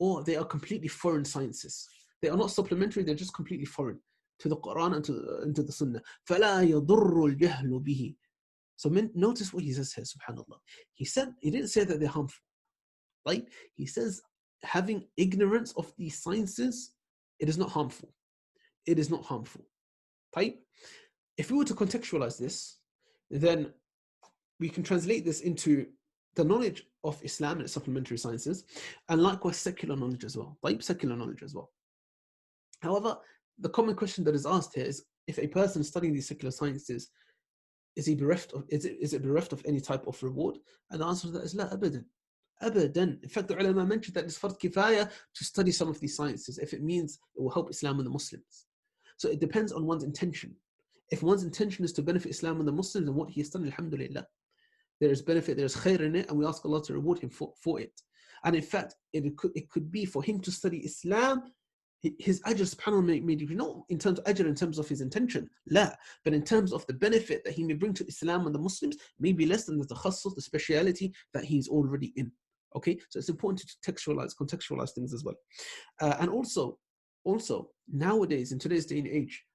or they are completely foreign sciences. They are not supplementary, they're just completely foreign to the Quran and to the Sunnah. فَلَا يَضُرُّ الْجَهْلُ بِهِ. So notice what he says here, subhanAllah. He didn't say that they're harmful. Right? He says having ignorance of these sciences, it is not harmful. It is not harmful. Right? If we were to contextualize this, then we can translate this into the knowledge of Islam and its supplementary sciences, and likewise secular knowledge as well. Right? Secular knowledge as well. However, the common question that is asked here is, if a person studying these secular sciences, is it bereft of any type of reward? And the answer to that is la, abadan. Abadan. In fact, the ulama mentioned that it's fard kifaya to study some of these sciences if it means it will help Islam and the Muslims. So it depends on one's intention. If one's intention is to benefit Islam and the Muslims and what he has done, alhamdulillah, there is benefit, there is khair in it, and we ask Allah to reward him for it. And in fact, it could be for him to study Islam, his ajr subhanAllah may be not in terms of ajr, in terms of his intention, la, but in terms of the benefit that he may bring to Islam and the Muslims, may be less than the takhasus, the speciality that he's already in. Okay, so it's important to contextualize things as well. And also nowadays, in today's day and age,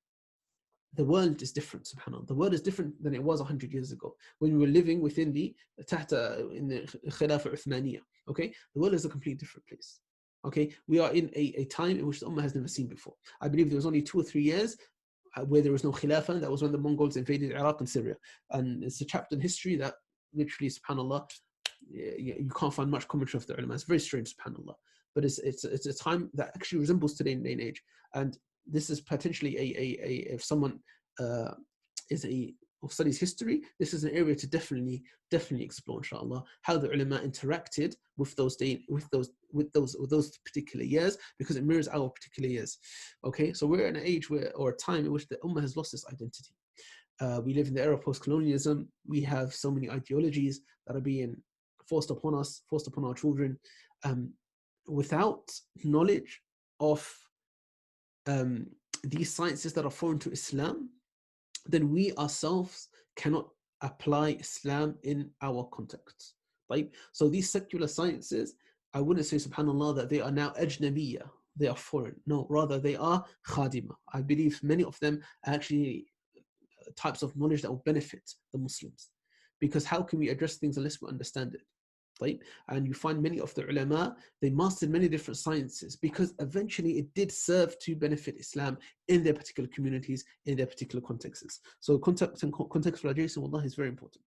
the world is different, subhanAllah. The world is different than it was 100 years ago when we were living within the Khilafah Uthmaniyah. Okay, the world is a completely different place. Okay, we are in a time in which the Ummah has never seen before. I believe there was only 2 or 3 years where there was no Khilafah, and that was when the Mongols invaded Iraq and Syria. And it's a chapter in history that literally, subhanAllah, you can't find much commentary of the ulama. It's very strange, subhanAllah. But it's a time that actually resembles today's day and age. And this is potentially if someone studies history, this is an area to definitely explore, inshallah, how the ulama interacted with those particular years, because it mirrors our particular years. Okay, so we're in an age or a time in which the ummah has lost its identity. We live in the era of post-colonialism. We have so many ideologies that are being forced upon us, forced upon our children, without knowledge of these sciences that are foreign to Islam, then we ourselves cannot apply Islam in our context. Right? So these secular sciences, I wouldn't say, subhanAllah, that they are now ajnabiyyah, they are foreign. No, rather they are khadima. I believe many of them are actually types of knowledge that will benefit the Muslims. Because how can we address things unless we understand it? Right? And you find many of the ulama, they mastered many different sciences because eventually it did serve to benefit Islam in their particular communities, in their particular contexts. So context and contextualization, wallah, is very important.